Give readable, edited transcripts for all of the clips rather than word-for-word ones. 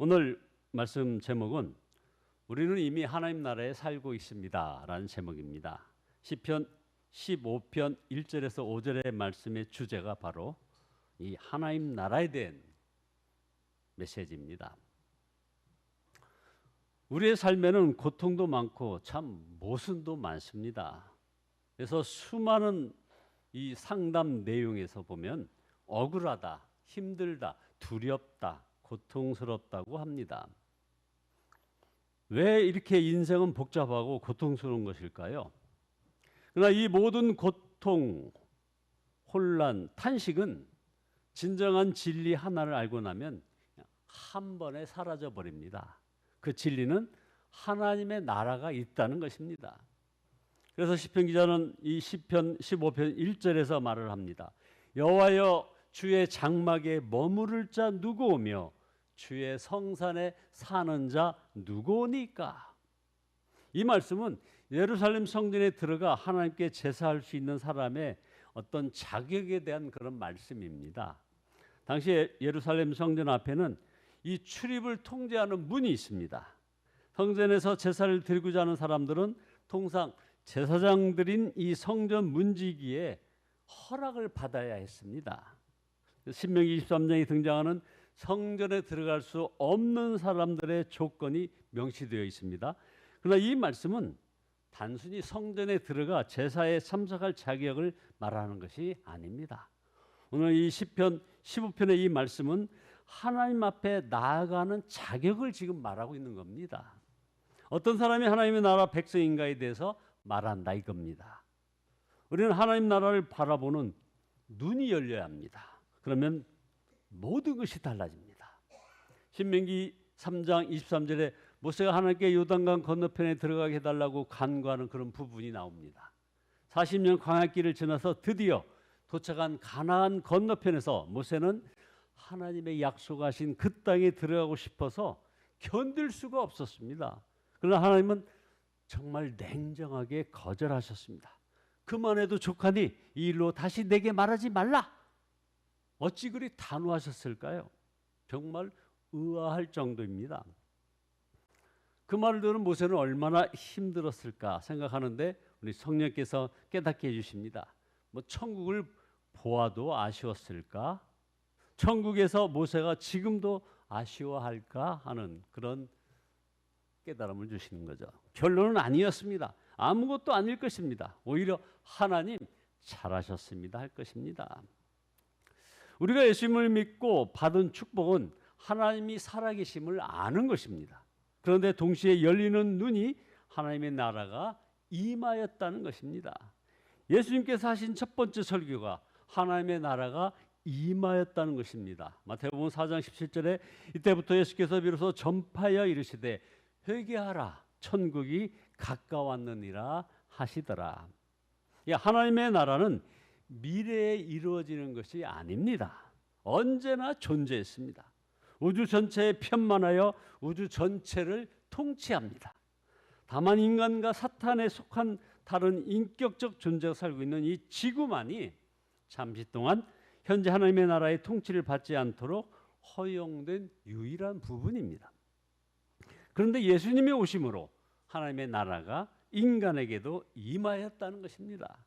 오늘 말씀 제목은 우리는 이미 하나님 나라에 살고 있습니다 라는 제목입니다. 시편 15편 1절에서 5절의 말씀의 주제가 바로 이 하나님 나라에 대한 메시지입니다. 우리의 삶에는 고통도 많고 참 모순도 많습니다. 그래서 수많은 이 상담 내용에서 보면 억울하다, 힘들다, 두렵다, 고통스럽다고 합니다. 왜 이렇게 인생은 복잡하고 고통스러운 것일까요? 그러나 이 모든 고통, 혼란, 탄식은 진정한 진리 하나를 알고 나면 한 번에 사라져 버립니다. 그 진리는 하나님의 나라가 있다는 것입니다. 그래서 시편 기자는 이 시편 15편 1절에서 말을 합니다. 여호와여 주의 장막에 머무를 자 누구오며 주의 성산에 사는 자 누구오니까? 이 말씀은 예루살렘 성전에 들어가 하나님께 제사할 수 있는 사람의 어떤 자격에 대한 그런 말씀입니다. 당시 예루살렘 성전 앞에는 이 출입을 통제하는 문이 있습니다. 성전에서 제사를 드리고자 하는 사람들은 통상 제사장들인 이 성전 문지기에 허락을 받아야 했습니다. 신명기 23장에 등장하는 성전에 들어갈 수 없는 사람들의 조건이 명시되어 있습니다. 그러나 이 말씀은 단순히 성전에 들어가 제사에 참석할 자격을 말하는 것이 아닙니다. 오늘 이 시편 15편의 이 말씀은 하나님 앞에 나아가는 자격을 지금 말하고 있는 겁니다. 어떤 사람이 하나님의 나라 백성인가에 대해서 말한다 이겁니다. 우리는 하나님 나라를 바라보는 눈이 열려야 합니다. 그러면 모든 것이 달라집니다. 신명기 3장 23절에 모세가 하나님께 요단강 건너편에 들어가게 해달라고 간구하는 그런 부분이 나옵니다. 40년 광야길을 지나서 드디어 도착한 가나안 건너편에서 모세는 하나님의 약속하신 그 땅에 들어가고 싶어서 견딜 수가 없었습니다. 그러나 하나님은 정말 냉정하게 거절하셨습니다. 그만해도 족하니 이 일로 다시 내게 말하지 말라. 어찌 그리 단호하셨을까요? 정말 의아할 정도입니다. 그 말을 들은 모세는 얼마나 힘들었을까 생각하는데 우리 성령께서 깨닫게 해주십니다. 천국을 보아도 아쉬웠을까? 천국에서 모세가 지금도 아쉬워할까 하는 그런 깨달음을 주시는 거죠. 결론은 아니었습니다. 아무것도 아닐 것입니다. 오히려 하나님 잘하셨습니다 할 것입니다. 우리가 예수님을 믿고 받은 축복은 하나님이 살아계심을 아는 것입니다. 그런데 동시에 열리는 눈이 하나님의 나라가 임하였다는 것입니다. 예수님께서 하신 첫 번째 설교가 하나님의 나라가 임하였다는 것입니다. 마태복음 4장 17절에 이때부터 예수께서 비로소 전파하여 이르시되 회개하라 천국이 가까웠느니라 하시더라. 하나님의 나라는 미래에 이루어지는 것이 아닙니다. 언제나 존재했습니다. 우주 전체에 편만하여 우주 전체를 통치합니다. 다만 인간과 사탄에 속한 다른 인격적 존재가 살고 있는 이 지구만이 잠시 동안 현재 하나님의 나라의 통치를 받지 않도록 허용된 유일한 부분입니다. 그런데 예수님의 오심으로 하나님의 나라가 인간에게도 임하였다는 것입니다.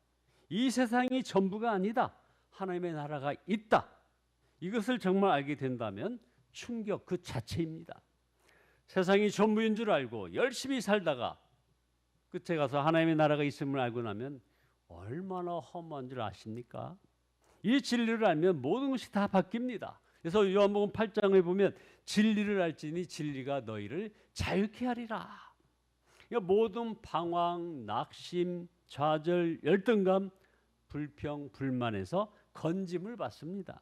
이 세상이 전부가 아니다. 하나님의 나라가 있다. 이것을 정말 알게 된다면 충격 그 자체입니다. 세상이 전부인 줄 알고 열심히 살다가 끝에 가서 하나님의 나라가 있음을 알고 나면 얼마나 허무한 줄 아십니까? 이 진리를 알면 모든 것이 다 바뀝니다. 그래서 요한복음 8장에 보면 진리를 알지니 진리가 너희를 자유케 하리라. 그러니까 모든 방황, 낙심, 좌절, 열등감, 불평, 불만에서 건짐을 받습니다.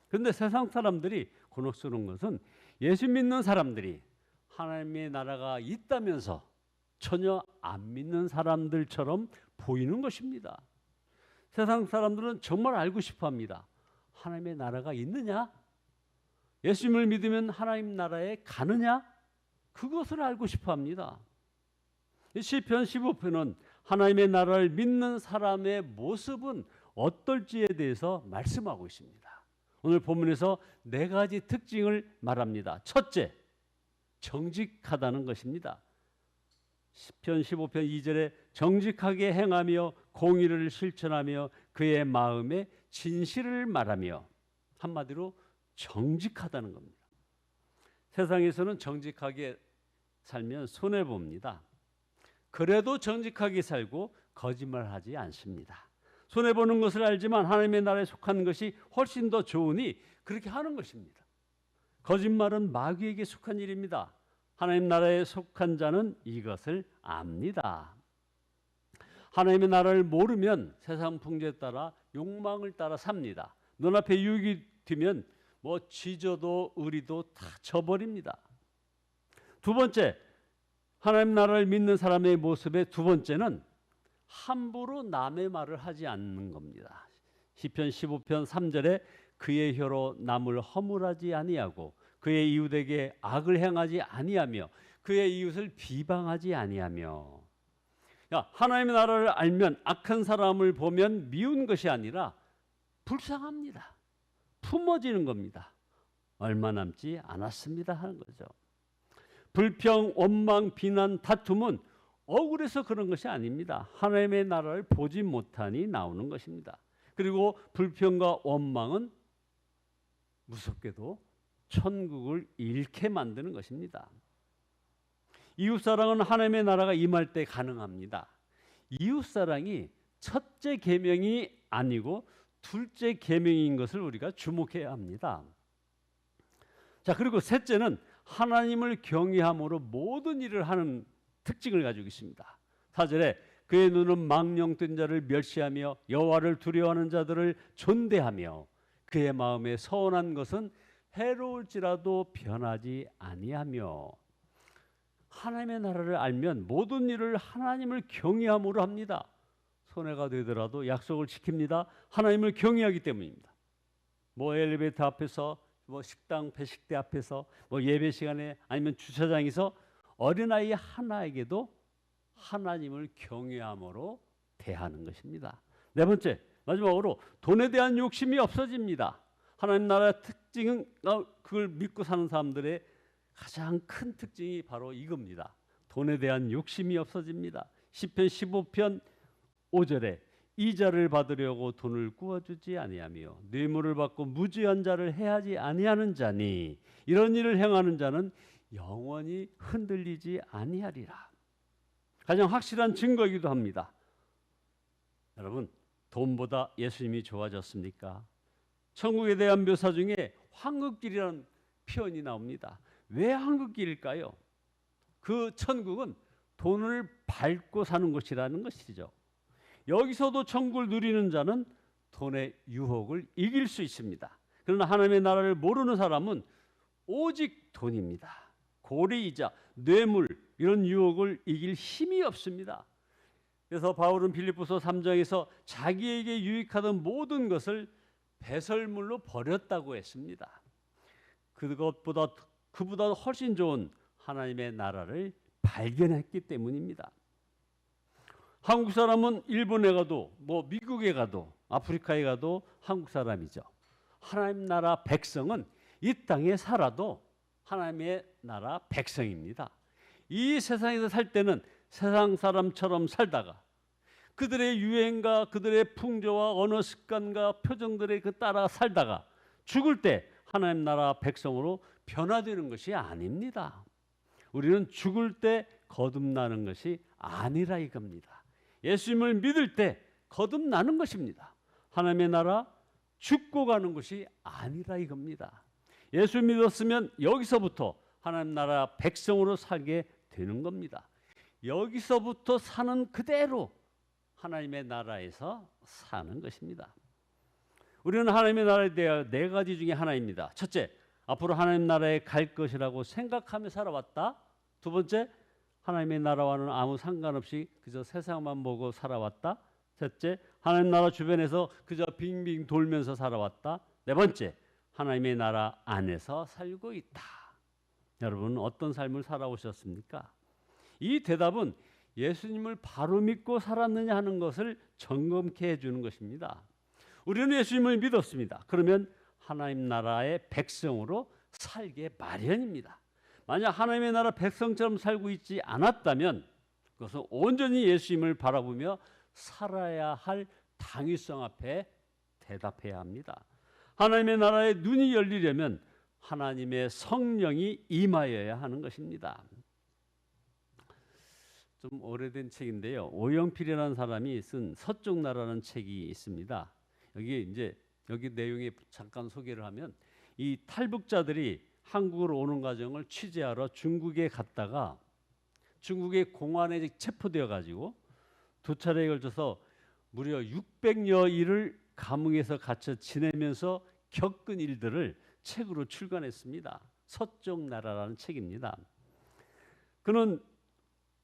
그런데 세상 사람들이 곤혹스러운 것은 예수 믿는 사람들이 하나님의 나라가 있다면서 전혀 안 믿는 사람들처럼 보이는 것입니다. 세상 사람들은 정말 알고 싶어 합니다. 하나님의 나라가 있느냐? 예수님을 믿으면 하나님 나라에 가느냐? 그것을 알고 싶어 합니다. 시편 15편은 하나님의 나라를 믿는 사람의 모습은 어떨지에 대해서 말씀하고 있습니다. 오늘 본문에서 네 가지 특징을 말합니다. 첫째, 정직하다는 것입니다. 시편 15편 2절에 정직하게 행하며 공의를 실천하며 그의 마음에 진실을 말하며, 한마디로 정직하다는 겁니다. 세상에서는 정직하게 살면 손해봅니다. 그래도 정직하게 살고 거짓말하지 않습니다. 손해보는 것을 알지만 하나님의 나라에 속한 것이 훨씬 더 좋으니 그렇게 하는 것입니다. 거짓말은 마귀에게 속한 일입니다. 하나님 나라에 속한 자는 이것을 압니다. 하나님의 나라를 모르면 세상 풍조에 따라 욕망을 따라 삽니다. 눈앞에 유익이 되면 쥐저도 의리도 다 저버립니다. 두 번째, 하나님 나라를 믿는 사람의 모습의 두 번째는 함부로 남의 말을 하지 않는 겁니다. 시편 15편 3절에 그의 혀로 남을 허물하지 아니하고 그의 이웃에게 악을 행하지 아니하며 그의 이웃을 비방하지 아니하며. 하나님의 나라를 알면 악한 사람을 보면 미운 것이 아니라 불쌍합니다. 품어지는 겁니다. 얼마 남지 않았습니다 하는 거죠. 불평, 원망, 비난, 다툼은 억울해서 그런 것이 아닙니다. 하나님의 나라를 보지 못하니 나오는 것입니다. 그리고 불평과 원망은 무섭게도 천국을 잃게 만드는 것입니다. 이웃사랑은 하나님의 나라가 임할 때 가능합니다. 이웃사랑이 첫째 계명이 아니고 둘째 계명인 것을 우리가 주목해야 합니다. 자, 그리고 셋째는 하나님을 경외함으로 모든 일을 하는 특징을 가지고 있습니다. 4절에 그의 눈은 망령된 자를 멸시하며 여호와를 두려워하는 자들을 존대하며 그의 마음에 서운한 것은 해로울지라도 변하지 아니하며. 하나님의 나라를 알면 모든 일을 하나님을 경외함으로 합니다. 손해가 되더라도 약속을 지킵니다. 하나님을 경외하기 때문입니다. 엘리베이터 앞에서, 식당 배식대 앞에서, 예배 시간에, 아니면 주차장에서 어린아이 하나에게도 하나님을 경외함으로 대하는 것입니다. 네 번째, 마지막으로 돈에 대한 욕심이 없어집니다. 하나님 나라의 특징은 그걸 믿고 사는 사람들의 가장 큰 특징이 바로 이겁니다. 돈에 대한 욕심이 없어집니다. 시편 15편 5절에 이자를 받으려고 돈을 구워주지 아니하며 뇌물을 받고 무지한 자를 해하지 아니하는 자니 이런 일을 행하는 자는 영원히 흔들리지 아니하리라. 가장 확실한 증거이기도 합니다. 여러분, 돈보다 예수님이 좋아졌습니까? 천국에 대한 묘사 중에 황급길이라는 표현이 나옵니다. 왜 황급길일까요? 그 천국은 돈을 밟고 사는 곳이라는 것이죠. 여기서도 천국을 누리는 자는 돈의 유혹을 이길 수 있습니다. 그러나 하나님의 나라를 모르는 사람은 오직 돈입니다. 고리이자 뇌물, 이런 유혹을 이길 힘이 없습니다. 그래서 바울은 빌립보서 3장에서 자기에게 유익하던 모든 것을 배설물로 버렸다고 했습니다. 그보다 훨씬 좋은 하나님의 나라를 발견했기 때문입니다. 한국 사람은 일본에 가도 미국에 가도 아프리카에 가도 한국 사람이죠. 하나님 나라 백성은 이 땅에 살아도 하나님의 나라 백성입니다. 이 세상에서 살 때는 세상 사람처럼 살다가 그들의 유행과 그들의 풍조와 언어 습관과 표정들에 따라 살다가 죽을 때 하나님 나라 백성으로 변화되는 것이 아닙니다. 우리는 죽을 때 거듭나는 것이 아니라 이겁니다. 예수님을 믿을 때 거듭나는 것입니다. 하나님의 나라 죽고 가는 것이 아니라 이겁니다. 예수 믿었으면 여기서부터 하나님 나라 백성으로 살게 되는 겁니다. 여기서부터 사는 그대로 하나님의 나라에서 사는 것입니다. 우리는 하나님의 나라에 대해 네 가지 중에 하나입니다. 첫째, 앞으로 하나님 나라에 갈 것이라고 생각하며 살아왔다. 두 번째, 하나님의 나라와는 아무 상관없이 그저 세상만 보고 살아왔다. 셋째, 하나님 나라 주변에서 그저 빙빙 돌면서 살아왔다. 네 번째, 하나님의 나라 안에서 살고 있다. 여러분은 어떤 삶을 살아오셨습니까? 이 대답은 예수님을 바로 믿고 살았느냐 하는 것을 점검케 해주는 것입니다. 우리는 예수님을 믿었습니다. 그러면 하나님 나라의 백성으로 살게 마련입니다. 만약 하나님의 나라 백성처럼 살고 있지 않았다면 그것은 온전히 예수님을 바라보며 살아야 할 당위성 앞에 대답해야 합니다. 하나님의 나라의 눈이 열리려면 하나님의 성령이 임하여야 하는 것입니다. 좀 오래된 책인데요. 오영필이라는 사람이 쓴 서쪽 나라라는 책이 있습니다. 여기 내용에 잠깐 소개를 하면 이 탈북자들이 한국으로 오는 과정을 취재하러 중국에 갔다가 중국의 공안에 체포되어 가지고 두 차례에 걸쳐서 무려 600여 일을 감옥에서 갇혀 지내면서 겪은 일들을 책으로 출간했습니다. 서쪽 나라라는 책입니다. 그는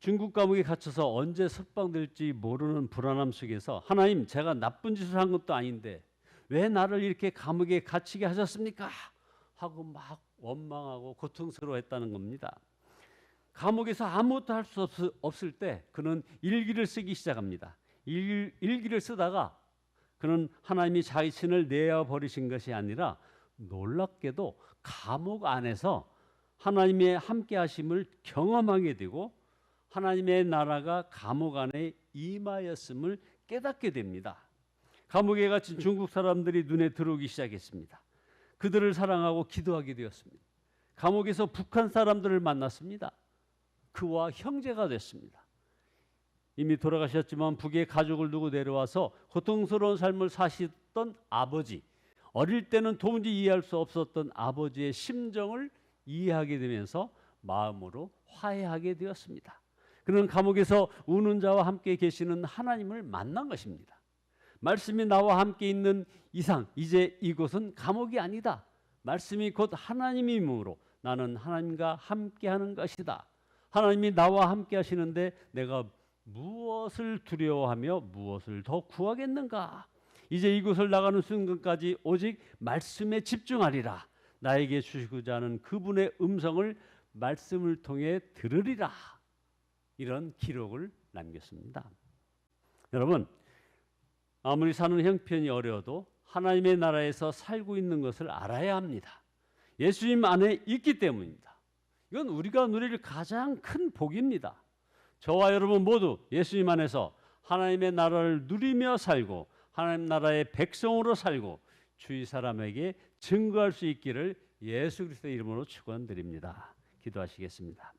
중국 감옥에 갇혀서 언제 석방될지 모르는 불안함 속에서 하나님, 제가 나쁜 짓을 한 것도 아닌데 왜 나를 이렇게 감옥에 갇히게 하셨습니까? 하고 막 원망하고 고통스러워했다는 겁니다. 감옥에서 아무것도 할 수 없을 때 그는 일기를 쓰기 시작합니다. 일기를 쓰다가 그는 하나님이 자기 신을 내어버리신 것이 아니라 놀랍게도 감옥 안에서 하나님의 함께 하심을 경험하게 되고 하나님의 나라가 감옥 안에 임하였음을 깨닫게 됩니다. 감옥에 갇힌 중국 사람들이 눈에 들어오기 시작했습니다. 그들을 사랑하고 기도하게 되었습니다. 감옥에서 북한 사람들을 만났습니다. 그와 형제가 됐습니다. 이미 돌아가셨지만 북에 가족을 두고 내려와서 고통스러운 삶을 사시던 아버지, 어릴 때는 도무지 이해할 수 없었던 아버지의 심정을 이해하게 되면서 마음으로 화해하게 되었습니다. 그는 감옥에서 우는 자와 함께 계시는 하나님을 만난 것입니다. 말씀이 나와 함께 있는 이상 이제 이곳은 감옥이 아니다. 말씀이 곧 하나님이므로 나는 하나님과 함께하는 것이다. 하나님이 나와 함께 하시는데 내가 무엇을 두려워하며 무엇을 더 구하겠는가? 이제 이곳을 나가는 순간까지 오직 말씀에 집중하리라. 나에게 주시고자 하는 그분의 음성을 말씀을 통해 들으리라. 이런 기록을 남겼습니다. 여러분, 아무리 사는 형편이 어려워도 하나님의 나라에서 살고 있는 것을 알아야 합니다. 예수님 안에 있기 때문입니다. 이건 우리가 누릴 가장 큰 복입니다. 저와 여러분 모두 예수님 안에서 하나님의 나라를 누리며 살고 하나님 나라의 백성으로 살고 주위 사람에게 증거할 수 있기를 예수 그리스도의 이름으로 축원드립니다. 기도하시겠습니다.